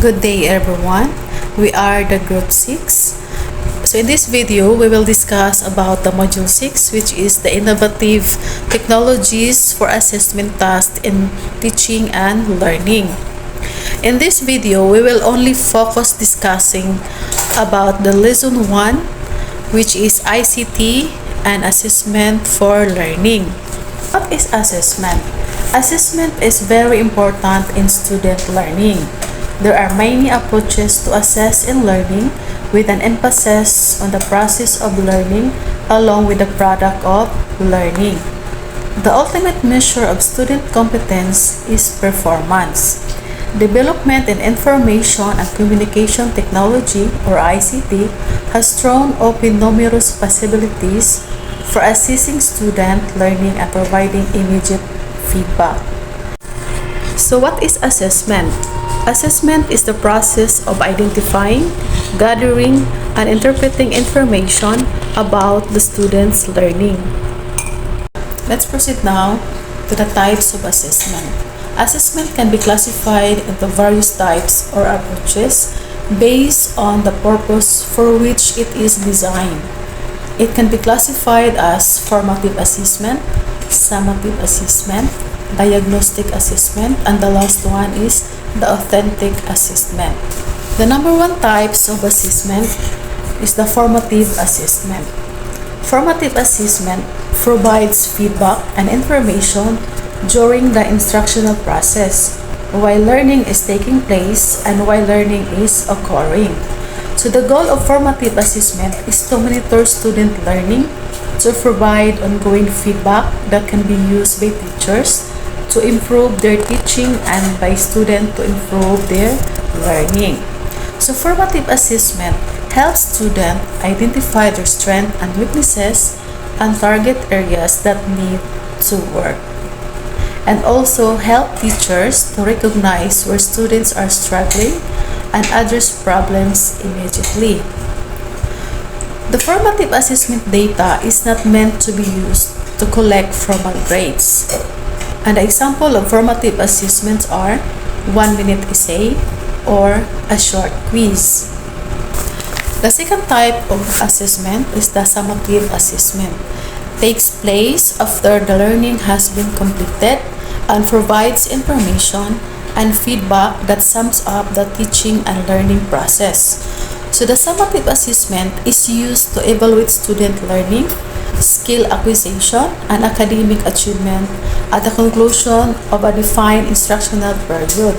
Good day everyone. We are the group 6. So in this video, we will discuss about the module 6, which is the innovative technologies for assessment tasks in teaching and learning. In this video, we will only focus discussing about the lesson 1, which is ICT and assessment for learning. What is assessment? Assessment is very important in student learning. There are many approaches to assess in learning, with an emphasis on the process of learning along with the product of learning. The ultimate measure of student competence is performance. Development in information and communication technology, or ICT, has thrown open numerous possibilities for assessing student learning and providing immediate feedback. So what is assessment? Assessment is the process of identifying, gathering, and interpreting information about the student's learning. Let's proceed now to the types of assessment. Assessment can be classified into various types or approaches based on the purpose for which it is designed. It can be classified as formative assessment, summative assessment, diagnostic assessment, and the last one is the authentic assessment. The number one types of assessment is the formative assessment. Formative assessment provides feedback and information during the instructional process while learning is taking place and while learning is occurring. So the goal of formative assessment is to monitor student learning, to provide ongoing feedback that can be used by teachers to improve their teaching and by students to improve their learning. So formative assessment helps students identify their strengths and weaknesses and target areas that need to work, and also help teachers to recognize where students are struggling and address problems immediately. The formative assessment data is not meant to be used to collect formal grades. And the example of formative assessments are 1-minute essay or a short quiz. The second type of assessment is the summative assessment. It takes place after the learning has been completed and provides information and feedback that sums up the teaching and learning process. So the summative assessment is used to evaluate student learning, skill acquisition, and academic achievement at the conclusion of a defined instructional period.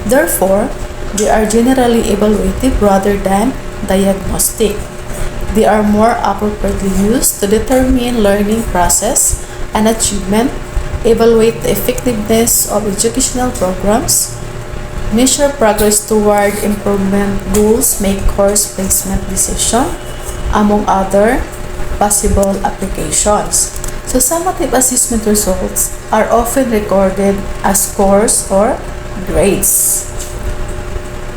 Therefore, they are generally evaluative rather than diagnostic. They are more appropriately used to determine learning process and achievement, evaluate the effectiveness of educational programs, measure progress toward improvement goals, make course placement decision, among other possible applications. So summative assessment results are often recorded as scores or grades.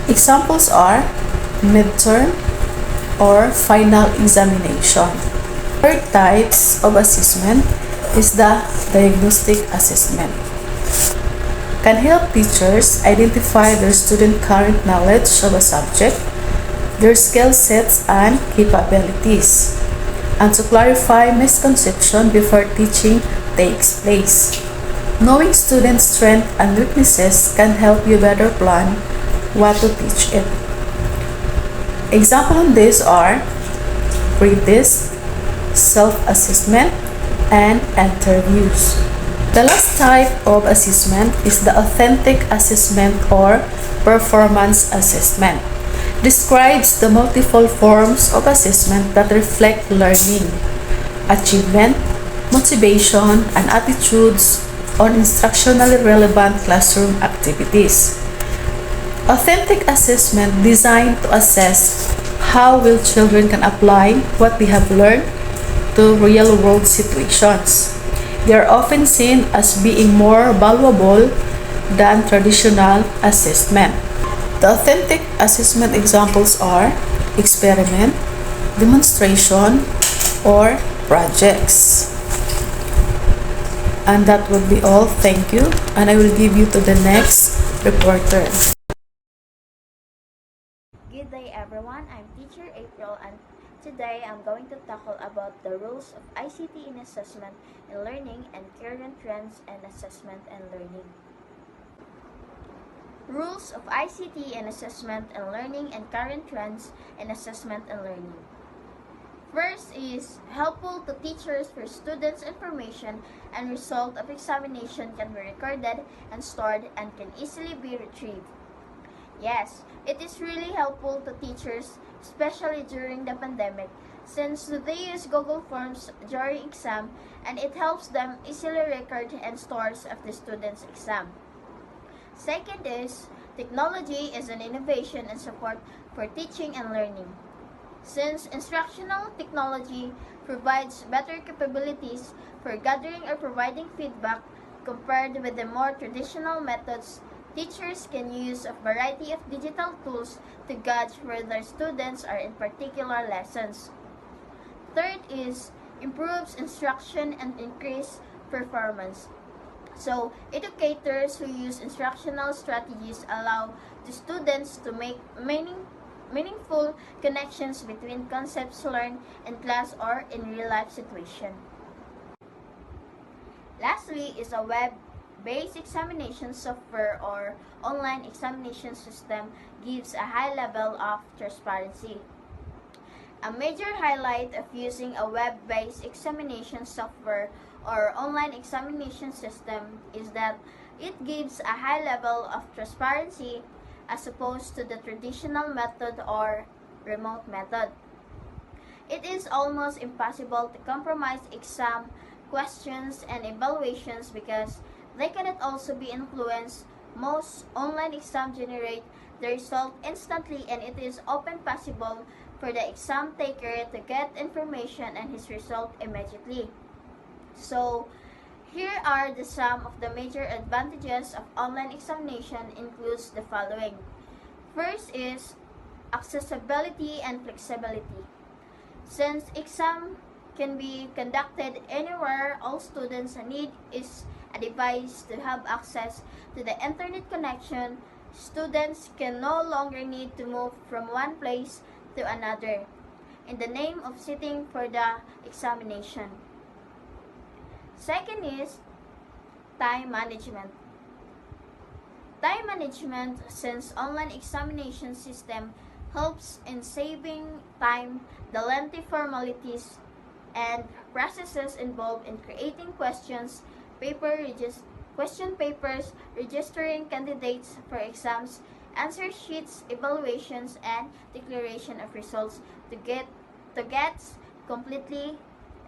Examples are midterm or final examination. Third types of assessment is the diagnostic assessment. Can help teachers identify their student current knowledge of a subject, their skill sets and capabilities, and to clarify misconception before teaching takes place. Knowing students' strengths and weaknesses can help you better plan what to teach it. Examples on this are pre-test, self-assessment, and interviews. The last type of assessment is the authentic assessment or performance assessment. Describes the multiple forms of assessment that reflect learning, achievement, motivation, and attitudes on instructionally relevant classroom activities. Authentic assessment designed to assess how well children can apply what they have learned to real-world situations. They are often seen as being more valuable than traditional assessment. The authentic assessment examples are experiment, demonstration, or projects. And that would be all. Thank you. And I will give you to the next reporter. today I'm going to tackle about the rules of ICT in assessment and learning and current trends in assessment and learning. Rules of ICT in assessment and learning and current trends in assessment and learning. First is helpful to teachers for students' information and result of examination can be recorded and stored and can easily be retrieved. Yes, it is really helpful to teachers, especially during the pandemic, since they use Google Forms during exam and it helps them easily record and stores of the student's exam. Second is, technology is an innovation and support for teaching and learning. Since instructional technology provides better capabilities for gathering or providing feedback compared with the more traditional methods, teachers can use a variety of digital tools to gauge where their students are in particular lessons. Third is improves instruction and increase performance. So, educators who use instructional strategies allow the students to make meaningful connections between concepts learned in class or in real-life situation. Lastly is a web-based examination software or online examination system gives a high level of transparency. A major highlight of using a web-based examination software or online examination system is that it gives a high level of transparency as opposed to the traditional method or remote method. It is almost impossible to compromise exam questions and evaluations because they cannot also be influenced. Most online exams generate the result instantly and it is often possible for the exam taker to get information and his result immediately. So, here are some of the major advantages of online examination includes the following. First is accessibility and flexibility. Since exam can be conducted anywhere, all students need is a device to have access to the internet connection. Students can no longer need to move from one place to another in the name of sitting for the examination. Second is time management. Time management, since online examination system helps in saving time, the lengthy formalities and processes involved in creating question papers, registering candidates for exams, answer sheets, evaluations, and declaration of results to get completely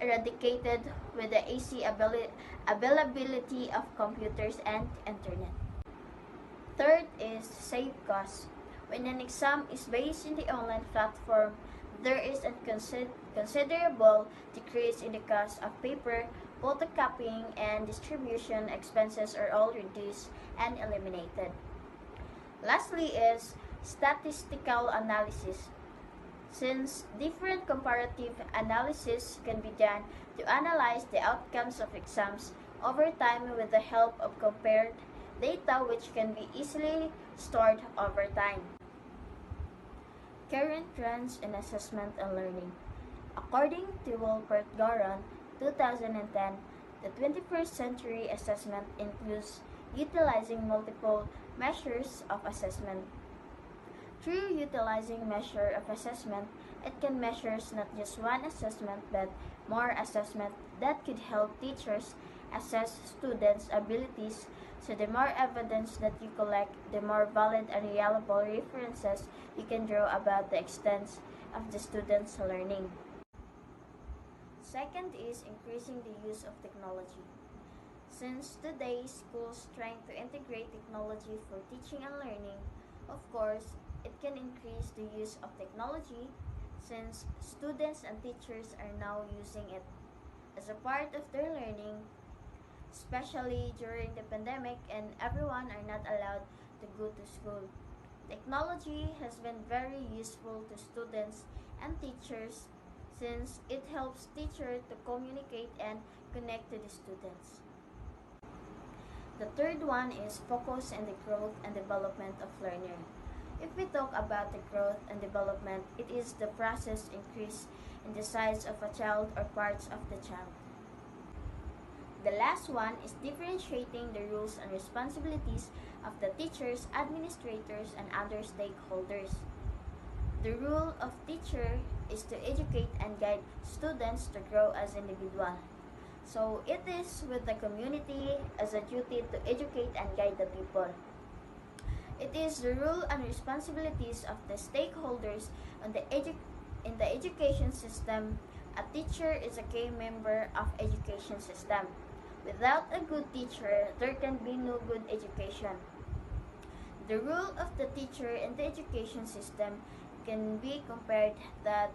eradicated with the easy availability of computers and internet. Third is save costs. When an exam is based in the online platform, there is a considerable decrease in the cost of paper, photocopying, and distribution expenses are all reduced and eliminated. Lastly is statistical analysis. Since different comparative analysis can be done to analyze the outcomes of exams over time with the help of compared data which can be easily stored over time. Current trends in assessment and learning. According to Wolpert Garon, 2010, the 21st century assessment includes utilizing multiple measures of assessment. Through utilizing measure of assessment, it can measure not just one assessment but more assessment that could help teachers assess students' abilities. So the more evidence that you collect, the more valid and reliable references you can draw about the extent of the students' learning. Second is increasing the use of technology. Since today's schools trying to integrate technology for teaching and learning, of course, it can increase the use of technology since students and teachers are now using it as a part of their learning, especially during the pandemic and everyone are not allowed to go to school. Technology has been very useful to students and teachers since it helps teachers to communicate and connect to the students. The third one is focus on the growth and development of learner. If we talk about the growth and development, it is the process increase in the size of a child or parts of the child. The last one is differentiating the roles and responsibilities of the teachers, administrators, and other stakeholders. The role of teacher is to educate and guide students to grow as individuals. So it is with the community as a duty to educate and guide the people. It is the role and responsibilities of the stakeholders in the education system. A teacher is a key member of education system. Without a good teacher, there can be no good education. The role of the teacher in the education system can be compared that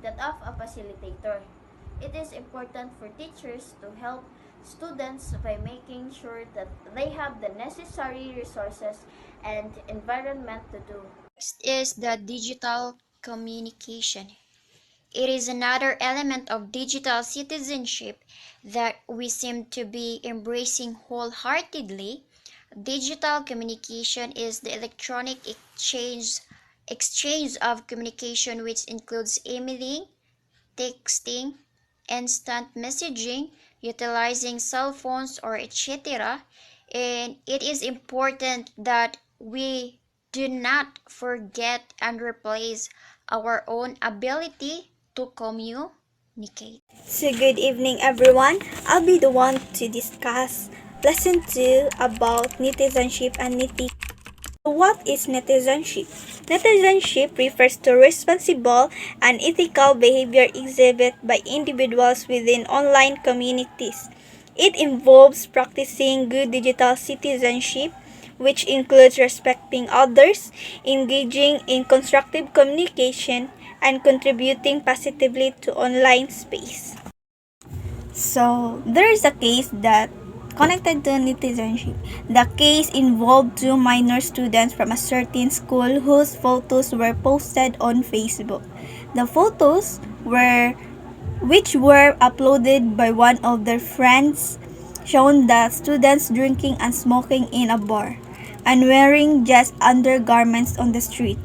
of a facilitator. It is important for teachers to help students by making sure that they have the necessary resources and environment to do. Next is the digital communication. It is another element of digital citizenship that we seem to be embracing wholeheartedly. Digital communication is the electronic exchange of communication, which includes emailing, texting, instant messaging, utilizing cell phones, or etc. And it is important that we do not forget and replace our own ability to communicate. So good evening everyone. I'll be the one to discuss lesson 2 about netizenship and neti. What is netizenship? Netizenship refers to responsible and ethical behavior exhibited by individuals within online communities. It involves practicing good digital citizenship, which includes respecting others, engaging in constructive communication, and contributing positively to online space. So, there is a case that connected to netizenship. The case involved two minor students from a certain school whose photos were posted on Facebook. The photos which were uploaded by one of their friends shown the students drinking and smoking in a bar and wearing just undergarments on the street.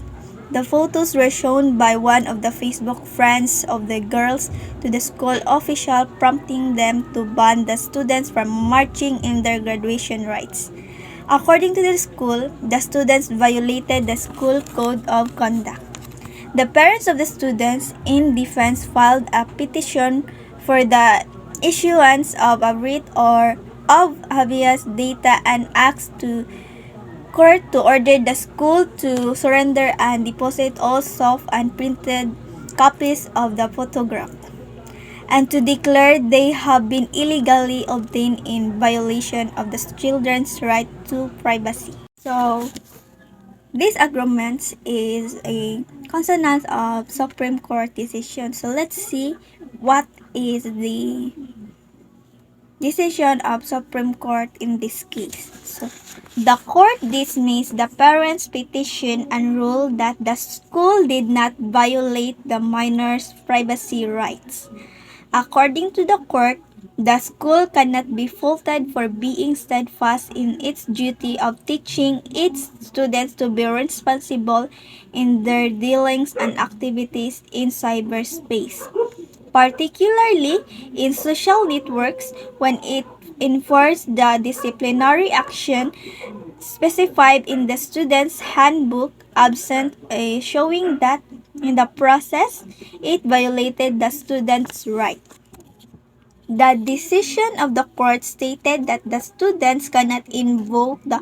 The photos were shown by one of the Facebook friends of the girls to the school official, prompting them to ban the students from marching in their graduation rites. According to the school, the students violated the school code of conduct. The parents of the students, in defense, filed a petition for the issuance of a writ or of habeas data and asked to court to order the school to surrender and deposit all soft and printed copies of the photograph, and to declare they have been illegally obtained in violation of the children's right to privacy. So, this agreement is a consonant of Supreme Court decision. So, let's see what is the decision of Supreme Court in this case. So, the court dismissed the parents' petition and ruled that the school did not violate the minors' privacy rights. According to the court, the school cannot be faulted for being steadfast in its duty of teaching its students to be responsible in their dealings and activities in cyberspace, particularly in social networks when it enforced the disciplinary action specified in the student's handbook, absent a showing that in the process it violated the student's right. The decision of the court stated that the students cannot invoke the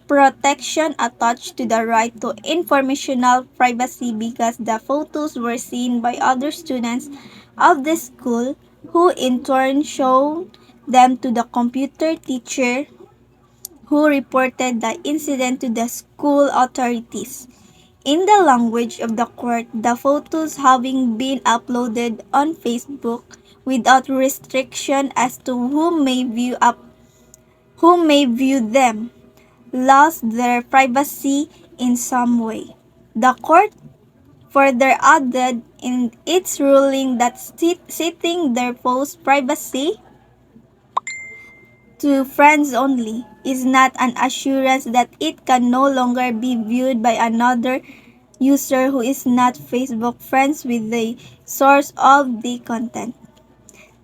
protection attached to the right to informational privacy because the photos were seen by other students of the school, who in turn showed them to the computer teacher, who reported the incident to the school authorities. In the language of the court, the photos having been uploaded on Facebook without restriction as to who may view them lost their privacy in some way. The court further added in its ruling that setting their post privacy to friends only is not an assurance that it can no longer be viewed by another user who is not Facebook friends with the source of the content.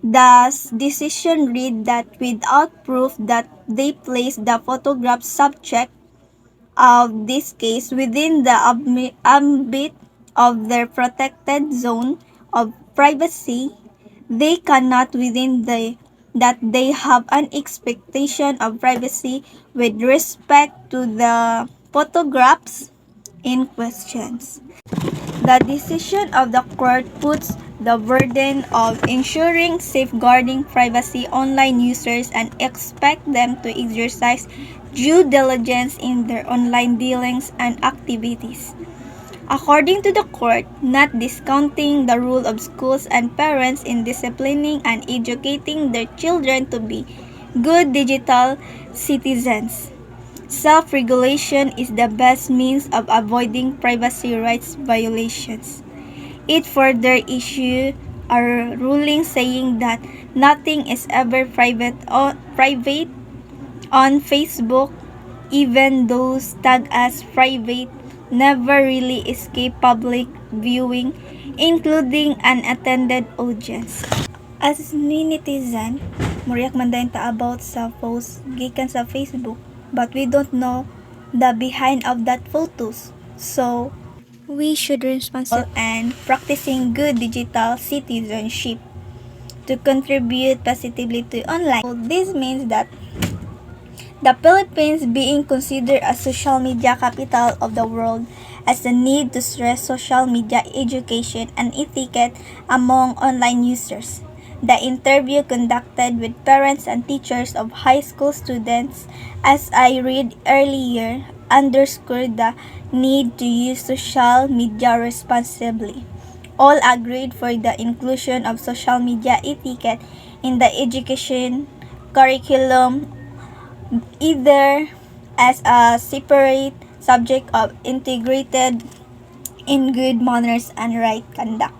Thus, decision read that without proof that they placed the photograph subject of this case within the ambit of their protected zone of privacy, they cannot within that they have an expectation of privacy with respect to the photographs in questions. The decision of the court puts the burden of ensuring safeguarding privacy online users and expect them to exercise due diligence in their online dealings and activities. According to the court, not discounting the role of schools and parents in disciplining and educating their children to be good digital citizens. Self-regulation is the best means of avoiding privacy rights violations. It further issued a ruling saying that nothing is ever private on Facebook, even those tagged as private never really escape public viewing, including unattended audience. As ni netizen, muriak man dayon ta about sa post gikan sa Facebook, but we don't know the behind of that photos. So, we should be responsible and practicing good digital citizenship to contribute positively to online. So, this means that the Philippines being considered a social media capital of the world as the need to stress social media education and etiquette among online users. The interview conducted with parents and teachers of high school students, as I read earlier, underscored the need to use social media responsibly. All agreed for the inclusion of social media etiquette in the education curriculum either as a separate subject or integrated in good manners and right conduct.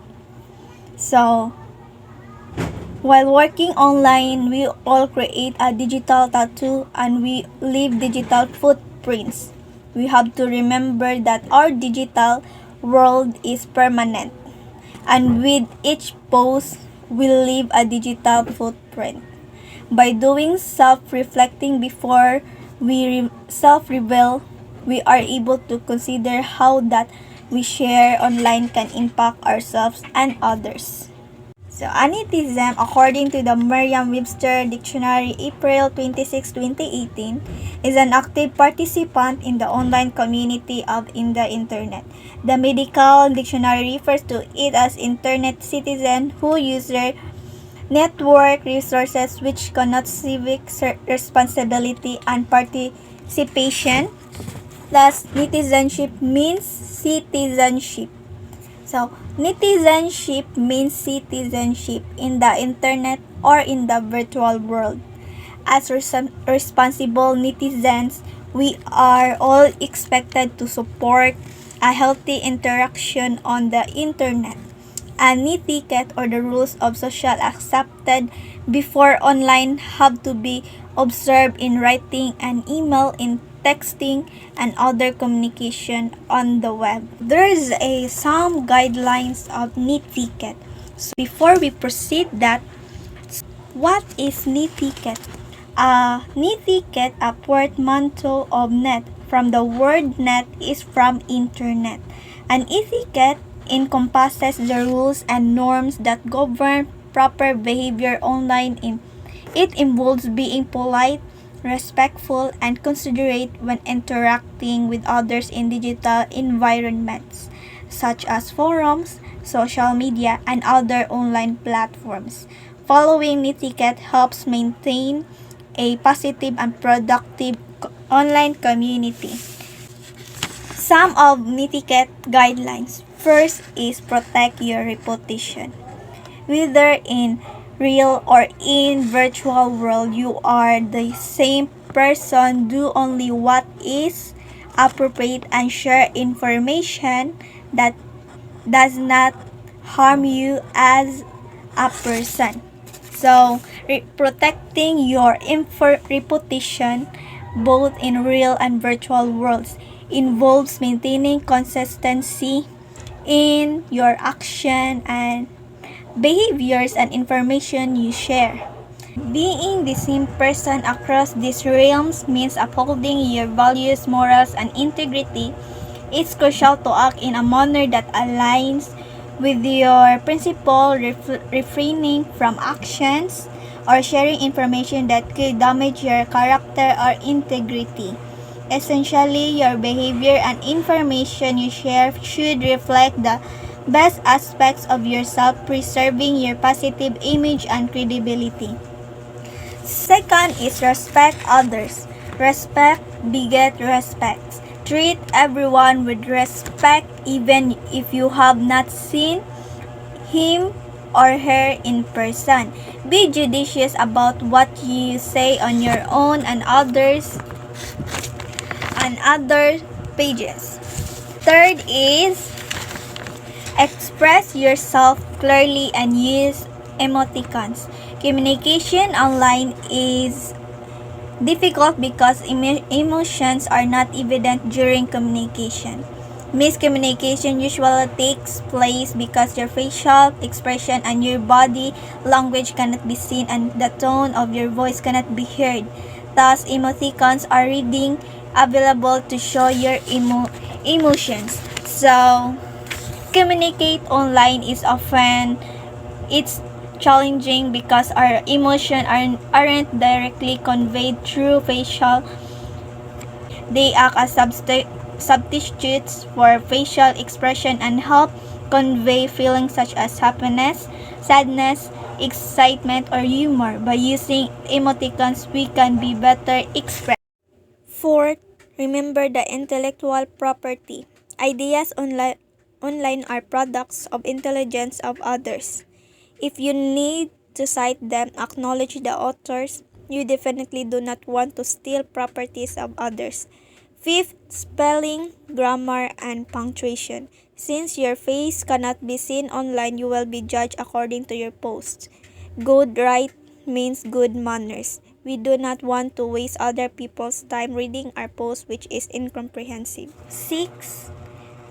So, while working online, we all create a digital tattoo and we leave digital footprints. We have to remember that our digital world is permanent, and with each post, we leave a digital footprint. By doing self-reflecting before we self-reveal, we are able to consider how that we share online can impact ourselves and others. So, anitizen, according to the Merriam-Webster Dictionary, April 26, 2018, is an active participant in the online community of in the internet. The medical dictionary refers to it as internet citizen who uses network resources which connote civic responsibility and participation. Thus, netizenship means citizenship. So, netizenship means citizenship in the internet or in the virtual world. As responsible netizens, we are all expected to support a healthy interaction on the internet. An etiquette or the rules of social accepted before online have to be observed in writing and email, in texting, and other communication on the web. There is some guidelines of netiquette. So before we proceed that, what is netiquette? Netiquette, a portmanteau of net. From the word net is from internet. An etiquette encompasses the rules and norms that govern proper behavior online. It involves being polite, respectful, and considerate when interacting with others in digital environments, such as forums, social media, and other online platforms. Following etiquette helps maintain a positive and productive online community. Some of etiquette guidelines. First is protect your reputation. Whether in real or in virtual world, you are the same person. Do only what is appropriate and share information that does not harm you as a person. So, protecting your reputation both in real and virtual worlds. involves maintaining consistency in your action and behaviors and information you share. Being the same person across these realms means upholding your values, morals, and integrity. It's crucial to act in a manner that aligns with your principle, refraining from actions or sharing information that could damage your character or integrity. Essentially, your behavior and information you share should reflect the best aspects of yourself, preserving your positive image and credibility. Second is respect others. Respect beget respect. Treat everyone with respect even if you have not seen him or her in person. Be judicious about what you say on your own and other pages. Third is express yourself clearly and use emoticons. Communication online is difficult because emotions are not evident during communication. Miscommunication usually takes place because your facial expression and your body language cannot be seen and the tone of your voice cannot be heard. Thus, emoticons are reading available to show your emotions. So, communicate online is often it's challenging because our emotions aren't directly conveyed through facial. They act as substitutes for facial expression and help convey feelings such as happiness, sadness, excitement, or humor. By using emoticons, we can be better expressed. Fourth, remember the intellectual property. Ideas online are products of intelligence of others. If you need to cite them, acknowledge the authors. You definitely do not want to steal properties of others. Fifth, spelling, grammar, and punctuation. Since your face cannot be seen online, you will be judged according to your posts. Good write means good manners. We do not want to waste other people's time reading our post which is incomprehensible. 6.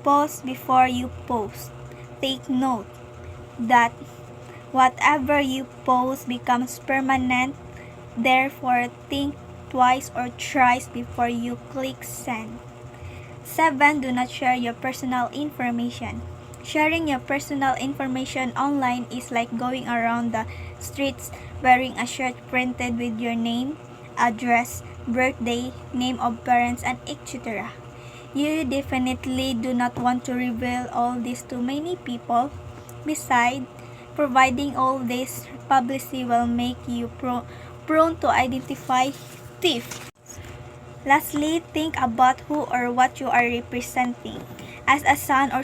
Pause before you post. Take note that whatever you post becomes permanent. Therefore, think twice or thrice before you click send. 7. Do not share your personal information. Sharing your personal information online is like going around the streets wearing a shirt printed with your name, address, birthday, name of parents, and etc. You definitely do not want to reveal all this to many people. Besides, providing all this publicity will make you prone to identify thief. Lastly, think about who or what you are representing. As a son or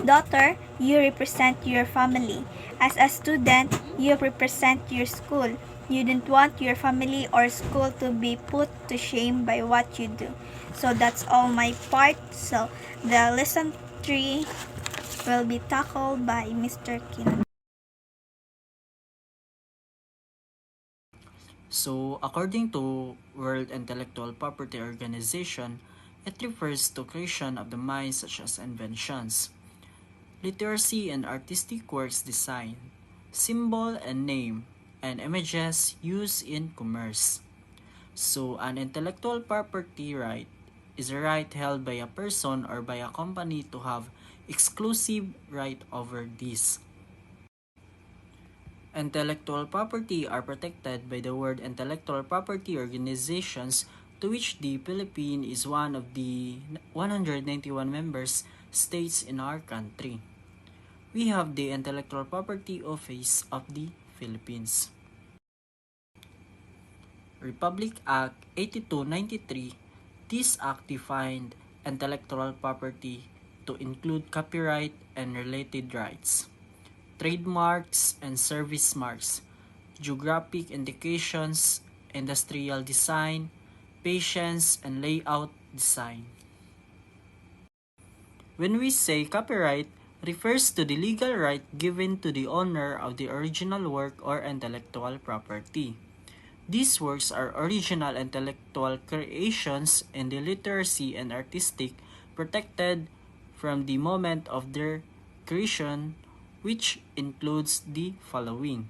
daughter, you represent your family. As a student, you represent your school. You don't want your family or school to be put to shame by what you do. So that's all my part. So the lesson 3 will be tackled by Mr. Kim. So, according to World Intellectual Property Organization, it refers to creation of the mind such as inventions, literacy and artistic works design, symbol and name, and images used in commerce. So, an intellectual property right is a right held by a person or by a company to have exclusive right over this. Intellectual property are protected by the World Intellectual Property Organizations, to which the Philippines is one of the 191 members states in our country. We have the Intellectual Property Office of the Philippines. Republic Act 8293, this act defined intellectual property to include copyright and related rights, trademarks and service marks, geographic indications, industrial design, patience and layout design. When we say copyright, refers to the legal right given to the owner of the original work or intellectual property. These works are original intellectual creations and the literacy and artistic protected from the moment of their creation, which includes the following.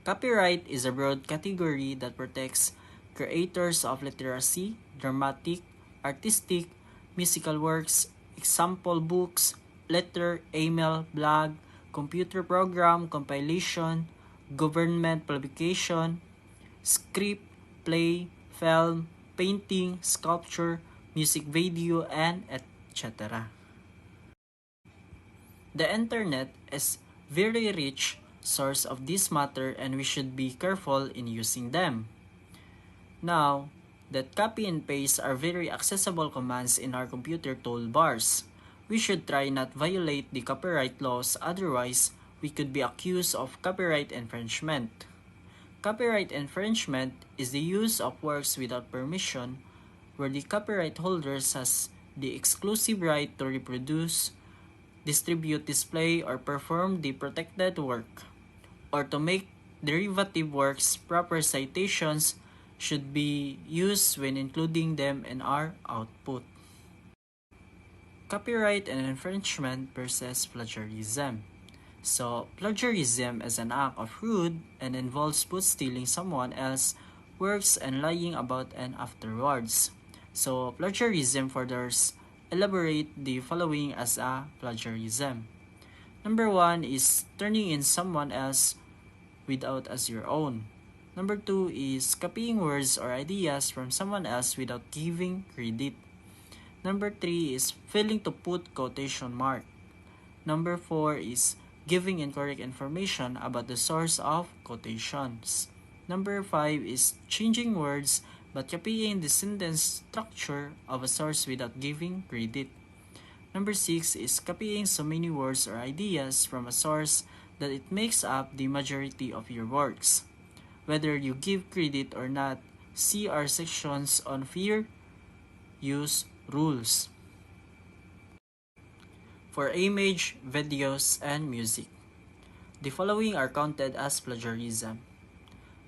Copyright is a broad category that protects creators of literacy, dramatic, artistic, musical works, example books, letter, email, blog, computer program, compilation, government publication, script, play, film, painting, sculpture, music video, and etc. The internet is very rich source of this matter and we should be careful in using them. Now, that copy and paste are very accessible commands in our computer toolbars. We should try not violate the copyright laws, otherwise we could be accused of copyright infringement. Copyright infringement is the use of works without permission, where the copyright holders has the exclusive right to reproduce, distribute, display, or perform the protected work, or to make derivative works. Proper citations should be used when including them in our output. Copyright and infringement versus plagiarism. So, plagiarism is an act of rude and involves both stealing someone else's works and lying about and afterwards. So, plagiarism further elaborate the following as a plagiarism. Number 1 is turning in someone else without as your own. Number 2 is copying words or ideas from someone else without giving credit. Number 3 is failing to put quotation mark. Number 4 is giving incorrect information about the source of quotations. Number 5 is changing words but copying the sentence structure of a source without giving credit. Number 6 is copying so many words or ideas from a source that it makes up the majority of your works. Whether you give credit or not, see our sections on fair use rules. For image, videos, and music, the following are counted as plagiarism.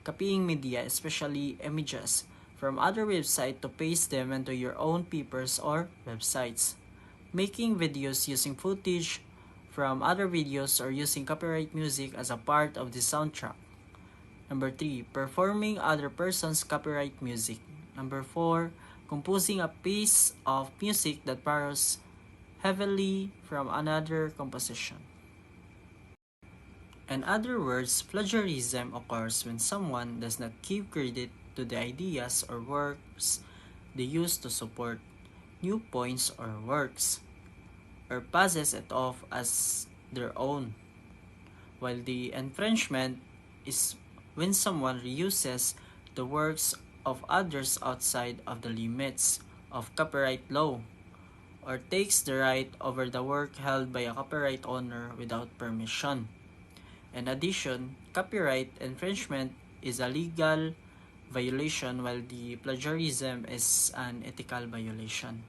Copying media, especially images, from other websites to paste them into your own papers or websites. Making videos using footage from other videos or using copyright music as a part of the soundtrack. Number 3, performing other person's copyright music. Number 4, composing a piece of music that borrows heavily from another composition. In other words, plagiarism occurs when someone does not give credit to the ideas or works they use to support new points or works, or passes it off as their own, while the infringement is when someone reuses the works of others outside of the limits of copyright law, or takes the right over the work held by a copyright owner without permission. In addition, copyright infringement is a legal violation while the plagiarism is an ethical violation.